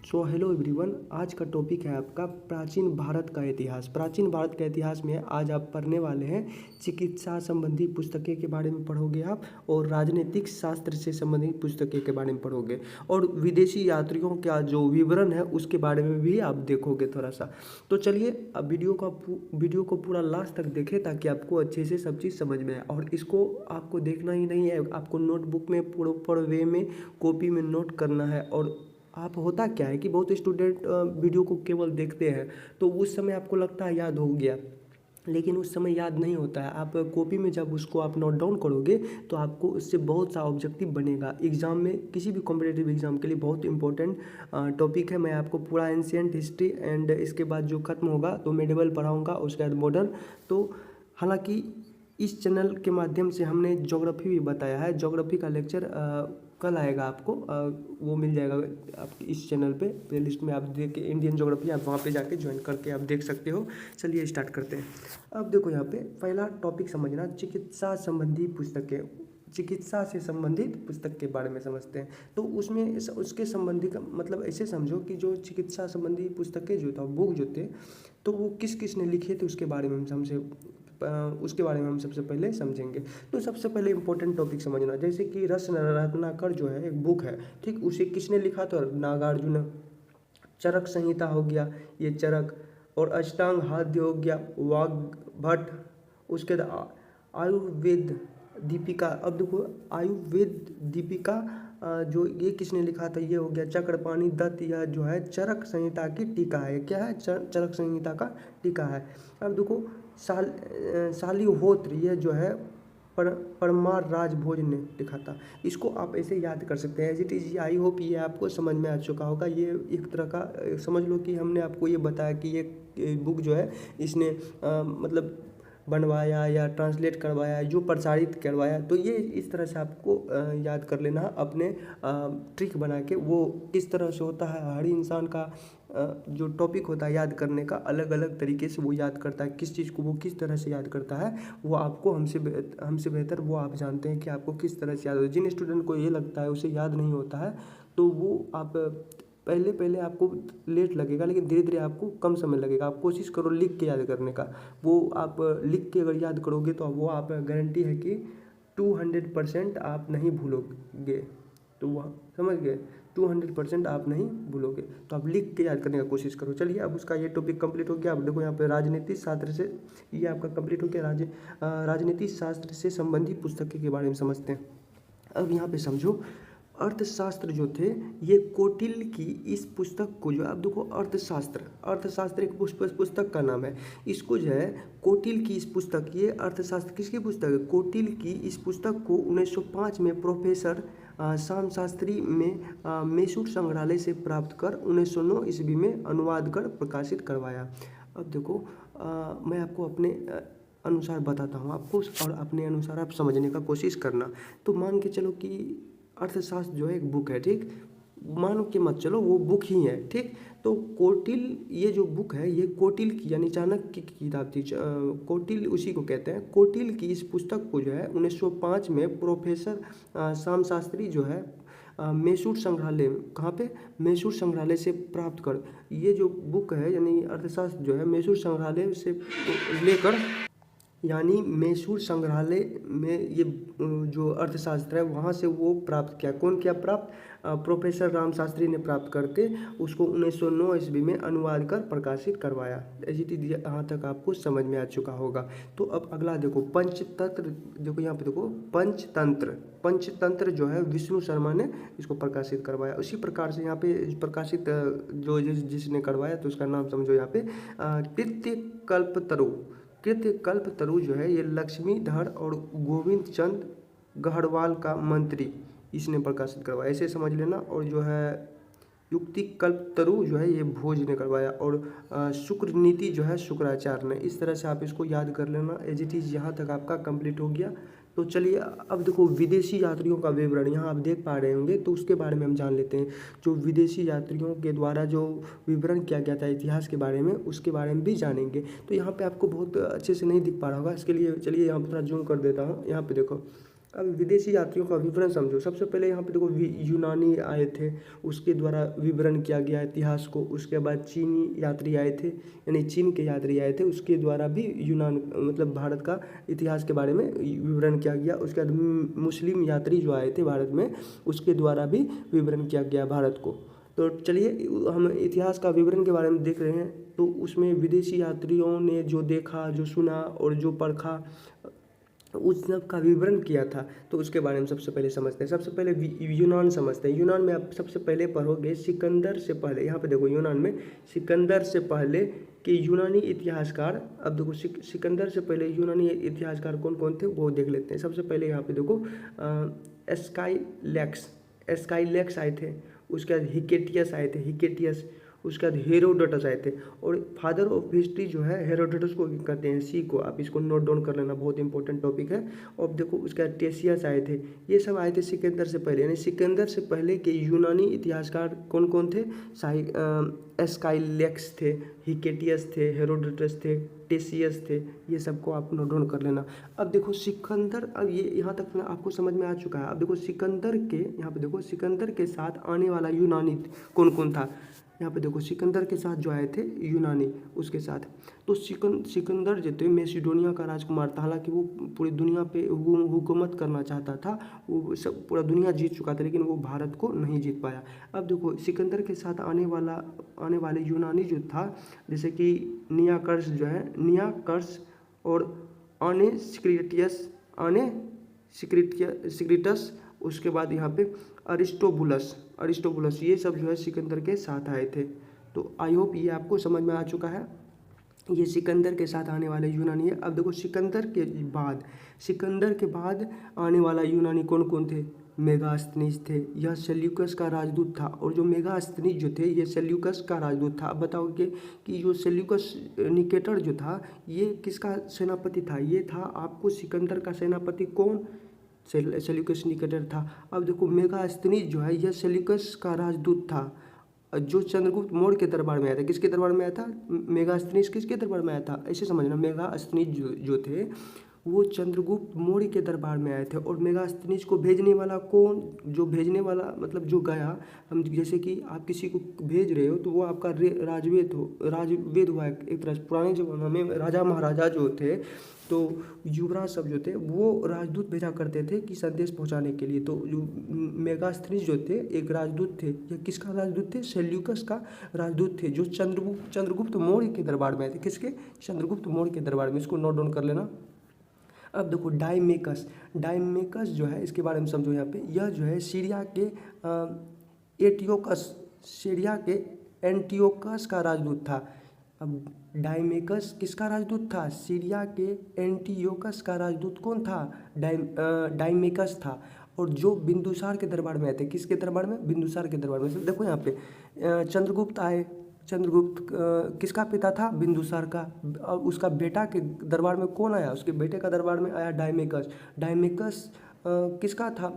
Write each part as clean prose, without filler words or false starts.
So hello everyone, आज का topic है आपका प्राचीन भारत का इतिहास। प्राचीन भारत के इतिहास में आज आप पढ़ने वाले हैं चिकित्सा संबंधी पुस्तकें के बारे में पढ़ोगे आप, और राजनीतिक शास्त्र से संबंधित पुस्तकें के बारे में पढ़ोगे, और विदेशी यात्रियों का जो विवरण है उसके बारे में भी आप देखोगे थोड़ा सा। तो चलिए अब वीडियो को पूरा लास्ट तक देखें ताकि आपको अच्छे से सब चीज़ समझ में आए। और इसको आपको देखना ही नहीं है, आपको नोटबुक में प्रॉपर वे में कॉपी में नोट करना है। और आप होता क्या है कि बहुत स्टूडेंट वीडियो को केवल देखते हैं, तो उस समय आपको लगता है याद हो गया, लेकिन उस समय याद नहीं होता है। आप कॉपी में जब उसको आप नोट डाउन करोगे तो आपको उससे बहुत सा ऑब्जेक्टिव बनेगा एग्जाम में, किसी भी कॉम्पिटेटिव एग्जाम के लिए बहुत इंपॉर्टेंट टॉपिक है। मैं आपको पूरा एंशिएंट हिस्ट्री एंड इसके बाद जो खत्म होगा तो मेडिवल पढ़ाऊँगा, उसके बाद मॉडर्न। तो हालांकि इस चैनल के माध्यम से हमने ज्योग्राफी भी बताया है। ज्योग्राफी का लेक्चर कल आएगा, आपको वो मिल जाएगा आप इस चैनल पे प्लेलिस्ट में। आप देख के इंडियन ज्योग्राफी आप वहाँ पे जाके ज्वाइन करके आप देख सकते हो। चलिए स्टार्ट करते हैं। अब देखो यहाँ पे पहला टॉपिक समझना, चिकित्सा संबंधी पुस्तकें। चिकित्सा से संबंधित पुस्तक के बारे में समझते हैं। तो उसमें उसके संबंधी का मतलब ऐसे समझो कि जो चिकित्सा संबंधी पुस्तकें जो था, बुक जो थे, तो वो किस किस ने लिखे थे उसके बारे में हम सबसे पहले समझेंगे। तो सबसे पहले इंपॉर्टेंट टॉपिक समझना, जैसे कि रत्नाकर जो है एक बुक है, ठीक, उसे किसने लिखा था? नागार्जुन। चरक संहिता हो गया, ये चरक। और अष्टांग हृदय हो गया, वाग्भट। उसके बाद आयुर्वेद दीपिका। अब देखो आयुर्वेद दीपिका जो ये किसने लिखा था? ये हो गया चक्रपाणि दत्त। यह जो है चरक संहिता की टीका है। क्या है? चरक संहिता का टीका है। अब देखो शालिहोत्र, ये जो है परमार राजभोज ने लिखा था। इसको आप ऐसे याद कर सकते हैं as it is. I hope ये आपको समझ में आ चुका होगा। ये एक तरह का समझ लो कि हमने आपको ये बताया कि ये बुक जो है इसने मतलब बनवाया या ट्रांसलेट करवाया, जो प्रसारित करवाया। तो ये इस तरह से आपको याद कर लेना अपने ट्रिक बना के। वो किस तरह से होता है, हर इंसान का जो टॉपिक होता है याद करने का अलग अलग तरीके से वो याद करता है। किस चीज़ को वो किस तरह से याद करता है वो आपको हमसे बेहतर वो आप जानते हैं कि आपको किस तरह से याद होता है। जिन स्टूडेंट को ये लगता है उसे याद नहीं होता है, तो वो आप पहले आपको लेट लगेगा, लेकिन धीरे धीरे आपको कम समय लगेगा। आप कोशिश करो लिख के याद करने का। वो आप लिख के अगर याद करोगे तो वो आप गारंटी है कि 200% आप नहीं भूलोगे। तो वह समझ गए, 200% आप नहीं भूलोगे। तो आप लिख के याद करने का कोशिश करो। चलिए अब उसका ये टॉपिक कंप्लीट हो गया। अब देखो यहाँ पे राजनीति शास्त्र से ये आपका कंप्लीट हो गया। राजनीति शास्त्र से संबंधित पुस्तकें के बारे में समझते हैं। अब यहाँ पे समझो, अर्थशास्त्र जो थे ये कौटिल्य की इस पुस्तक को जो आप देखो, अर्थशास्त्र एक पुस्तक का नाम है। इसको जो है कौटिल्य की इस पुस्तक, ये अर्थशास्त्र किसकी पुस्तक है? कौटिल्य की इस पुस्तक को 1905 में प्रोफेसर शाम शास्त्री में मैसूर संग्रहालय से प्राप्त कर 1909 ईस्वी में अनुवाद कर प्रकाशित करवाया। अब देखो मैं आपको अपने अनुसार बताता हूँ आपको, और अपने अनुसार आप समझने का कोशिश करना। तो मान के चलो कि अर्थशास्त्र जो है एक बुक है, ठीक, मान के मत चलो वो बुक ही है, ठीक। तो कौटिल्य ये जो बुक है ये कौटिल्य की यानी चाणक्य की किताब थी। कौटिल्य उसी को कहते हैं। कौटिल्य की इस पुस्तक को जो है 1905 में प्रोफेसर शाम शास्त्री जो है मैसूर संग्रहालय, कहाँ पे? मैसूर संग्रहालय से प्राप्त कर। ये जो बुक है यानी अर्थशास्त्र जो है मैसूर संग्रहालय से लेकर, यानी मैसूर संग्रहालय में ये जो अर्थशास्त्र है वहाँ से वो प्राप्त किया। कौन किया प्राप्त? प्रोफेसर राम शास्त्री ने प्राप्त करके उसको 1909 ईस्वी में अनुवाद कर प्रकाशित करवाया। यहाँ तक आपको समझ में आ चुका होगा। तो अब अगला देखो, पंचतंत्र। देखो यहाँ पे देखो, पंचतंत्र जो है विष्णु शर्मा ने इसको प्रकाशित करवाया। उसी प्रकार से यहाँ पे प्रकाशित जो जिसने करवाया तो उसका नाम समझो यहाँ पे कृत्यकल्पतरु जो है ये लक्ष्मीधर और गोविंद चंद गढ़वाल का मंत्री इसने प्रकाशित करवाया, ऐसे समझ लेना। और जो है युक्तिकल्पतरु जो है ये भोज ने करवाया, और शुक्र नीति जो है शुक्राचार्य ने। इस तरह से आप इसको याद कर लेना एज इट इज़। यहाँ तक आपका कंप्लीट हो गया। तो चलिए अब देखो विदेशी यात्रियों का विवरण यहाँ आप देख पा रहे होंगे, तो उसके बारे में हम जान लेते हैं। जो विदेशी यात्रियों के द्वारा जो विवरण किया गया था इतिहास के बारे में, उसके बारे में भी जानेंगे। तो यहाँ पे आपको बहुत अच्छे से नहीं दिख पा रहा होगा, इसके लिए चलिए यहाँ पर थोड़ा जूम कर देता हूँ। यहाँ पे देखो अब विदेशी यात्रियों का विवरण समझो। सबसे पहले यहाँ पे देखो यूनानी आए थे, उसके द्वारा विवरण किया गया इतिहास को। उसके बाद चीनी यात्री आए थे, यानी चीन के यात्री आए थे, उसके द्वारा भी यूनान मतलब भारत का इतिहास के बारे में विवरण किया गया। उसके बाद मुस्लिम यात्री जो आए थे भारत में, उसके द्वारा भी विवरण किया गया भारत को। तो चलिए हम इतिहास का विवरण के बारे में देख रहे हैं। तो उसमें विदेशी यात्रियों ने जो देखा, जो सुना और जो परखा, उस सब का विवरण किया था। तो उसके बारे में सबसे पहले समझते हैं। सबसे पहले यूनान समझते हैं। यूनान में आप सबसे पहले पढ़ोगे सिकंदर से पहले। यहाँ पे देखो यूनान में सिकंदर से पहले के यूनानी इतिहासकार। अब देखो सिकंदर से पहले यूनानी इतिहासकार कौन कौन थे वो देख लेते हैं। सबसे पहले यहाँ पे देखो एस्काइलेक्स आए थे। उसके बाद हिकेटियस आए थे, हिकेटियस। उसके बाद हेरोडोटस आए थे। और फादर ऑफ हिस्ट्री जो है हेरोडोटस को कहते हैं, सी को। आप इसको नोट डाउन कर लेना, बहुत इंपॉर्टेंट टॉपिक है। और देखो उसके बाद टेसियस आए थे। ये सब आए थे सिकंदर से पहले। यानी सिकंदर से पहले के यूनानी इतिहासकार कौन कौन थे? एस्काइलेक्स थे, हिकेटियस थे, हेरोडोटस थे, टेसियस थे। ये सबको आप नोट डाउन कर लेना। अब देखो सिकंदर, अब ये यहाँ तक आपको समझ में आ चुका है। अब देखो सिकंदर के, यहाँ पे देखो सिकंदर के साथ आने वाला यूनानी कौन कौन था। यहाँ पे देखो सिकंदर के साथ जो आए थे यूनानी, उसके साथ तो सिकंदर जो थे मैसिडोनिया का राजकुमार था। हालांकि वो पूरी दुनिया पे हुकूमत करना चाहता था, वो सब पूरा दुनिया जीत चुका था, लेकिन वो भारत को नहीं जीत पाया। अब देखो सिकंदर के साथ आने वाले यूनानी जो था, जैसे कि नियाकर्स जो है, नियाकर्स और सिक्रिटस। उसके बाद यहाँ पे अरिस्टोबुलस, ये सब जो है सिकंदर के साथ आए थे। तो आई होप ये आपको समझ में आ चुका है। ये सिकंदर के साथ आने वाले यूनानी है। अब देखो सिकंदर के बाद आने वाला यूनानी कौन कौन थे? मेगास्थनीज थे। यह सेल्यूकस का राजदूत था। और जो मेगास्थनीज जो थे ये सेल्यूकस का राजदूत था। अब बताओगे कि जो सेल्यूकस निकेटर जो था ये किसका सेनापति था? ये था आपको सिकंदर का सेनापति कौन? सेल्यूकस निकेटर था। अब देखो मेगास्थनीज जो है यह सेल्यूकस का राजदूत था, जो चंद्रगुप्त मौर्य के दरबार में आया था। किसके दरबार में आया था? मेगास्थनीज किसके दरबार में आया था? ऐसे समझना, मेगास्थनीज जो थे वो चंद्रगुप्त मौर्य के दरबार में आए थे। और मेगास्थनीज को भेजने वाला कौन? जो भेजने वाला मतलब जो गया, हम जैसे कि आप किसी को भेज रहे हो तो वो आपका राजवेद हुआ। एक तरह पुराने जमाने में राजा महाराजा जो थे, तो युवराज सब जो थे वो राजदूत भेजा करते थे कि संदेश पहुंचाने के लिए। तो जो मेगास्थनीज जो थे एक राजदूत थे। ये किसका राजदूत थे? सेल्यूकस का राजदूत थे, जो चंद्रगुप्त मौर्य के दरबार में आए थे। किसके? चंद्रगुप्त मौर्य के दरबार में। इसको नोट डाउन कर लेना। अब देखो डाइमेकस जो है, इसके बारे में समझो। यहाँ पे यह जो है सीरिया के एंटियोकस का राजदूत था। अब डाइमेकस किसका राजदूत था? सीरिया के एंटियोकस का राजदूत कौन था? डाइमेकस था। और जो बिंदुसार के दरबार में आए थे। किसके दरबार में? बिंदुसार के दरबार में। देखो यहाँ पे चंद्रगुप्त आए। चंद्रगुप्त किसका पिता था? बिंदुसार का। और उसका बेटा के दरबार में कौन आया? उसके बेटे का दरबार में आया डाइमेकस। किसका था?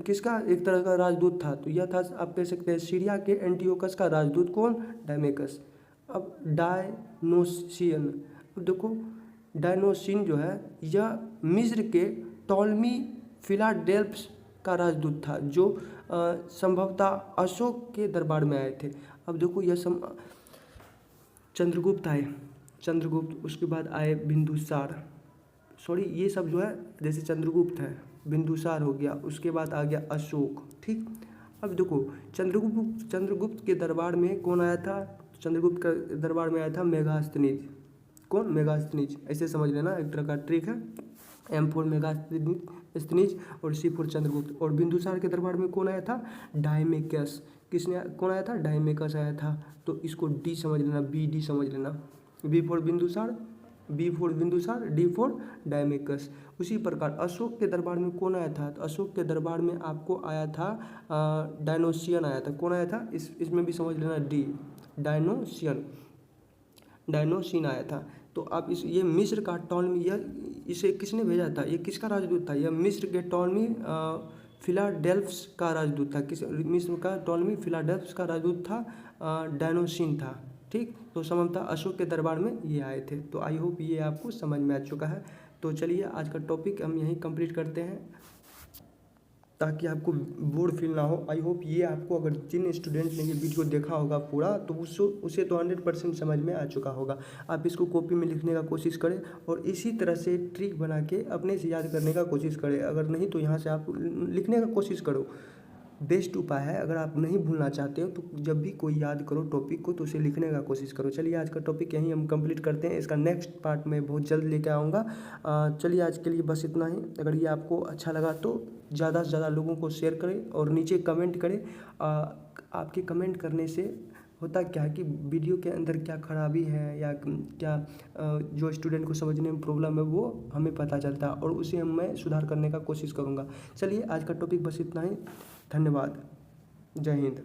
किसका एक तरह का राजदूत था। तो यह था, आप कह सकते हैं, सीरिया के एंटियोकस का राजदूत कौन? डाइमेकस। अब डायनोशियन, अब देखो डायनोशियन जो है यह मिस्र के टॉलमी फिलाडेल्फस का राजदूत था, जो संभवतः अशोक के दरबार में आए थे। अब देखो यह चंद्रगुप्त आए, उसके बाद आए बिंदुसार। ये सब जो है, जैसे चंद्रगुप्त है, बिंदुसार हो गया, उसके बाद आ गया अशोक। ठीक। अब देखो चंद्रगुप्त के दरबार में कौन आया था? चंद्रगुप्त का दरबार में आया था मेगास्थनीज। कौन? मेगास्थनीज। ऐसे समझ लेना, एक तरह का ट्रिक है। M4 मेगास्थनीज और C4 चंद्रगुप्त। और बिंदुसार के दरबार में कौन आया था? डाइमेकस। कौन आया था? डाइमेकस आया था। तो इसको D समझ लेना, BD समझ लेना। B for Bindusara, B for Bindusara, D for Deimachus. उसी प्रकार अशोक के दरबार में कौन आया था? तो अशोक के दरबार में आपको आया था डायनोशियन आया था। कौन आया था? इसमें भी समझ लेना D, डायनोशियन आया था। तो आप ये मिस्र का टॉलमी, इसे किसने भेजा था? ये किसका राजदूत था? यह मिस्र के टॉलमी फिलाडेल्फस का राजदूत था। मिस्र का टॉलमी फिलाडेल्फस का राजदूत था, डायनोशियन था। ठीक। तो संभवतः अशोक के दरबार में ये आए थे। तो आई होप ये आपको समझ में आ चुका है। तो चलिए आज का टॉपिक हम यहीं कंप्लीट करते हैं, ताकि आपको बोर फील ना हो। आई होप ये आपको, अगर जिन स्टूडेंट्स ने ये वीडियो देखा होगा पूरा, तो उसे तो 100% समझ में आ चुका होगा। आप इसको कॉपी में लिखने का कोशिश करें और इसी तरह से ट्रिक बना के अपने से याद करने का कोशिश करें। अगर नहीं तो यहाँ से आप लिखने का कोशिश करो, बेस्ट उपाय है। अगर आप नहीं भूलना चाहते हो तो जब भी कोई याद करो टॉपिक को, तो उसे लिखने का कोशिश करो। चलिए आज का टॉपिक यहीं हम कंप्लीट करते हैं, इसका नेक्स्ट पार्ट में बहुत जल्द लेके आऊँगा। चलिए आज के लिए बस इतना ही। अगर ये आपको अच्छा लगा तो ज़्यादा से ज़्यादा लोगों को शेयर करें और नीचे कमेंट करें। आपके कमेंट करने से होता क्या है कि वीडियो के अंदर क्या खराबी है या क्या जो स्टूडेंट को समझने में प्रॉब्लम है, वो हमें पता चलता है और उसे मैं सुधार करने का कोशिश करूँगा। चलिए आज का टॉपिक बस इतना ही। धन्यवाद। जय हिंद।